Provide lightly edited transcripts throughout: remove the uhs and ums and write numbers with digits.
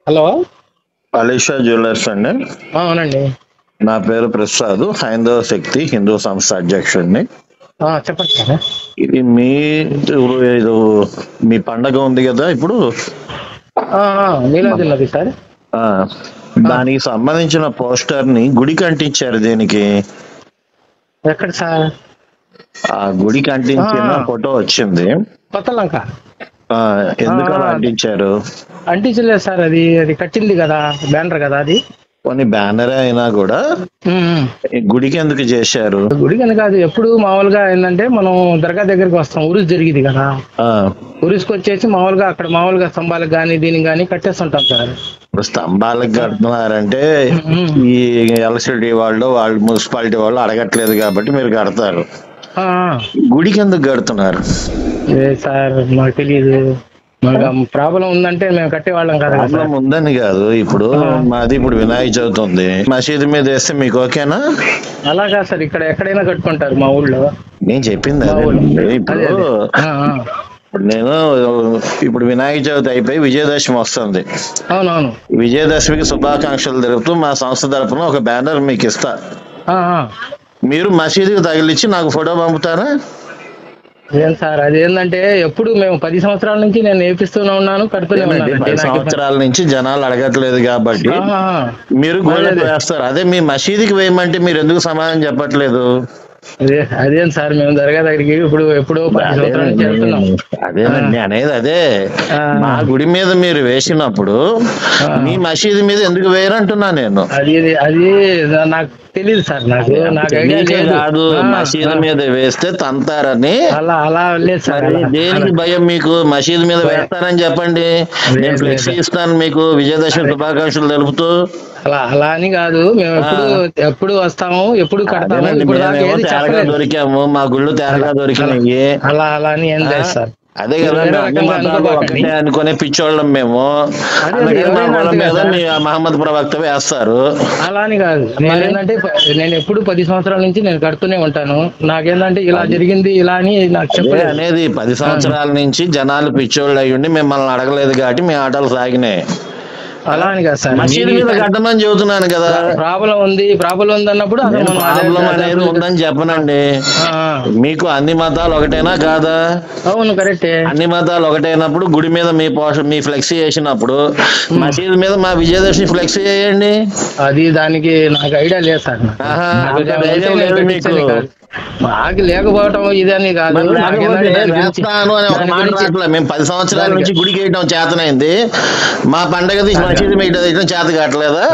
Hello. Alisha jewellers అండి. అవునండి. నా పేరు ప్రసాద్, హైందవ శక్తి హిందూ సంస్థ అధ్యక్షుడిని. చెప్పండి సార్. ఇది ఇది మీ పండగ ఉంది కదా ఇప్పుడు. మీలాది ఉన్నది సార్. ఆ, దానికి సంబంధించిన పోస్టర్ ని గుడికి అంటించారు. దేనికి? ఎక్కడ సార్? ఆ గుడికి అంటించిన ఫోటో వచ్చింది. కొత్త లంక. ఎందుకు అలా అంటించారు? అంటించలేదు సార్, అది అది కట్టింది కదా, బ్యానర్ కదా అది. కొన్ని బ్యానర్ అయినా కూడా గుడికి ఎందుకు చేశారు? గుడికి అని కాదు, ఎప్పుడు మామూలుగా ఏంటంటే మనం దర్గా దగ్గరికి వస్తాం, ఉరుసు జరిగింది కదా. ఉరుసుకు వచ్చేసి మామూలుగా అక్కడ మామూలుగా స్తంభాలకు కానీ దీనికి కానీ కట్టేస్తుంటాం సార్. ఇప్పుడు స్తంభాలకు కడుతున్నారంటే ఈ ఎలక్ట్రిసిటీ వాళ్ళు మున్సిపాలిటీ వాళ్ళు అడగట్లేదు కాబట్టి మీరు కడతారు. గుడికి ఎందుకు కడుతున్నారు? సార్ మాకు తెలియదు, ప్రాబ్లం ఉందంటే మేము కట్టేవాళ్ళం కదా. ప్రాబ్లం ఉందని కాదు, ఇప్పుడు మాది ఇప్పుడు వినాయక చవితి ఉంది, మసీదు మీద వేస్తే మీకు ఓకేనా? అలాగా సార్, ఇక్కడ ఎక్కడైనా కట్టుకుంటారు మా ఊళ్ళో. నేను చెప్పింది అదే. ఇప్పుడు నేను ఇప్పుడు వినాయక చవితి అయిపోయి విజయదశమి వస్తుంది. అవునవును. విజయదశమికి శుభాకాంక్షలు తెలుపుతూ మా సంస్థ తరఫున ఒక బ్యానర్ మీకు ఇస్తా. మీరు మసీదుకి తగిలిచ్చి నాకు ఫోటో పంపుతారా? ఏం సార్, అది ఏంటంటే ఎప్పుడు మేము 10 సంవత్సరాల నుంచి నేను నేర్పిస్తూనే ఉన్నాను, కడుతూనే ఉన్నాను. 10 సంవత్సరాల నుంచి జనాలు అడగట్లేదు కాబట్టి మీరు గోడకు వేస్తారు. అదే మీ మసీదుకి వేయమంటే మీరు ఎందుకు సమాధానం చెప్పట్లేదు? అదేం సార్, మేము దర్గా దగ్గరికి ఎప్పుడో 10 సంవత్సరాల నుంచి వెళ్తున్నాం. అదేనండి అనేది, అదే మా గుడి మీద మీరు వేసినప్పుడు మీ మసీదు మీద ఎందుకు వేయరు అంటున్నా నేను. అది అది నాకు తెలియదు సార్, నాకు కాదు. మసీదు మీద వేస్తే తంతారని. అలా లేదు సార్. దేనికి భయం మీకు? మసీదు మీద వేస్తానని చెప్పండి, నేను ఫ్లెక్సీ ఇస్తాను మీకు విజయదశమి శుభాకాంక్షలు తెలుపుతూ. అలా అని కాదు, మేము ఎప్పుడు వస్తాము, ఎప్పుడు కడతాము. దొరికాము, మా గుళ్ళు తేరగా దొరికినాయి. అలా అని ఏం లేదు సార్. అదే కదా, ఒకటే అనుకునే పిచ్చోళ్ళం మేము. మీద మహమ్మద్ ప్రవక్త వేస్తారు. అలా అని కాదు, ఏంటంటే నేను ఎప్పుడు 10 సంవత్సరాల నుంచి నేను కడుతూనే ఉంటాను. నాకేంటంటే ఇలా జరిగింది ఇలా అని నాకు చెప్పలేదు అనేది. 10 సంవత్సరాల నుంచి జనాలు పిచ్చోళ్ళు అయ్యుండి మిమ్మల్ని అడగలేదు కాబట్టి మీ ఆటలు సాగినాయి. అలా అని కాదు సార్, మసీదు మీద కట్టమని చెబుతున్నాను కదా. ప్రాబ్లం ఉంది అన్నప్పుడు ప్రాబ్లం అనేది ఉందని చెప్పనండి. మీకు అన్ని మతాలు ఒకటేనా కాదా? అవును, కరెక్టే. అన్ని మతాలు ఒకటైనప్పుడు గుడి మీద మీ ఫ్లెక్సీ చేసినప్పుడు మసీదు మీద మా విజయదశమి ఫ్లెక్సీ చేయండి. అది దానికి నాకు ఐడియా లేదు సార్. మీకు మాకు లేకపోవటం ఇదని కాదు, వేస్తాను అని ఒక మాట. మేము 10 సంవత్సరాల నుంచి గుడికి వేయటం చేతనైంది, మా పండగ మసీదు వేయటం చేత కావట్లేదా?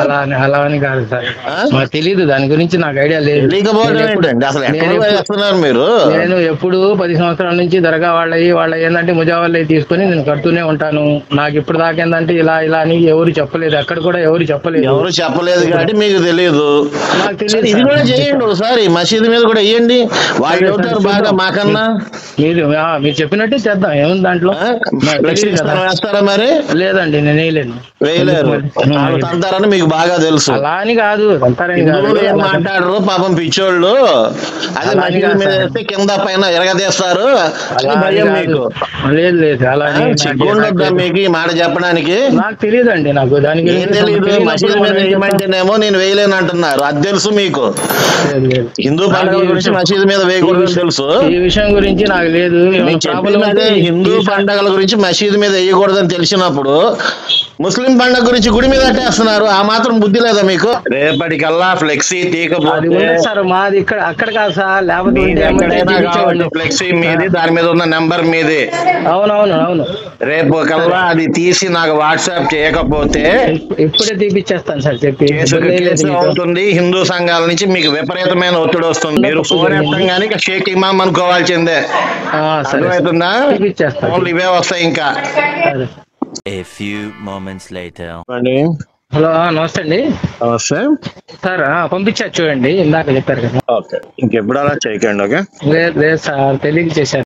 అలా అని కాదు సార్, మాకు తెలీదు, దాని గురించి నాకు ఐడియా లేదు. తెలియకపోవడం ఏంటండి అసలు? ఎక్కడ వేస్తున్నారు మీరు? నేను ఎప్పుడు 10 సంవత్సరాల నుంచి దర్గా వాళ్ళ ఏంటంటే ముజావాళ్ళ తీసుకుని నేను కడుతూనే ఉంటాను. నాకు ఇప్పుడు దాకా ఏంటంటే ఇలా అని ఎవరు చెప్పలేదు, అక్కడ కూడా ఎవరు చెప్పలేదు కాబట్టి మీకు తెలియదు. నాకు తెలియదు. ఇది కూడా చేయండి ఒకసారి, మసీదు మీద కూడా వేయండి. వాళ్ళు అవుతారు బాగా మాకన్నా. మీరు చెప్పినట్టే చేద్దాం, ఏముంది దాంట్లో. వేస్తారా మరి? లేదండి, నేను వేయలేరు. తంతారని మీకు బాగా తెలుసు. అలా అని కాదు, ఏం మాట్లాడరు పాపం పిచ్చోళ్ళు. అది మసీదు మీద వేస్తే కింద పైన ఎరగదీస్తారు. మీకు లేదు అలా సిగ్గుండొద్దా మీకు ఈ మాట చెప్పడానికి? నాకు తెలియదండి, నాకు దానికి ఏం తెలియదు. మసీదు మీద వేయమంటేనేమో నేను వేయలేను అంటున్నారు, అది తెలుసు మీకు. హిందూ పండుగ గురించి మసీదు మీద వేయకూడదు తెలుసు. ఈ విషయం గురించి నాకు లేదు. హిందూ పండుగల గురించి మసీదు మీద వేయకూడదని తెలిసినప్పుడు ముస్లిం పండుగ గురించి గుడి మీద కట్టేస్తున్నారు. ఆ మాత్రం బుద్ధి లేదా మీకు? రేపటికల్లా ఫ్లెక్సీ తీయకపోతే సార్, మాది అక్కడ కాదు సార్, లేకపోతే ఫ్లెక్సీ మీది, దాని మీద ఉన్న నెంబర్ మీది. అవును. రేపు కల్లా అది తీసి నాకు వాట్సాప్ చేయకపోతే ఇప్పుడే తీపిచ్చేస్తాను సార్. చెప్పి అవుతుంది. హిందూ సంఘాల నుంచి మీకు విపరీతమైన ఒత్తిడి వస్తుంది. మీరు ఫోన్ ఎత్తం కానీ షేక్ ఇమాం అనుకోవాల్సిందే. అర్థమవుతుందా? ఫోన్లు ఇవే వస్తాయి ఇంకా. A few moments later. Hello, నమస్తే అండి. నమస్తే సార్, పంపించారు చూడండి, ఇందాక చెప్పారు కదా. ఓకే, ఇంకెప్పుడు అలా చేయకండి. ఓకే, లేదు సార్, తెలియక చేశాను.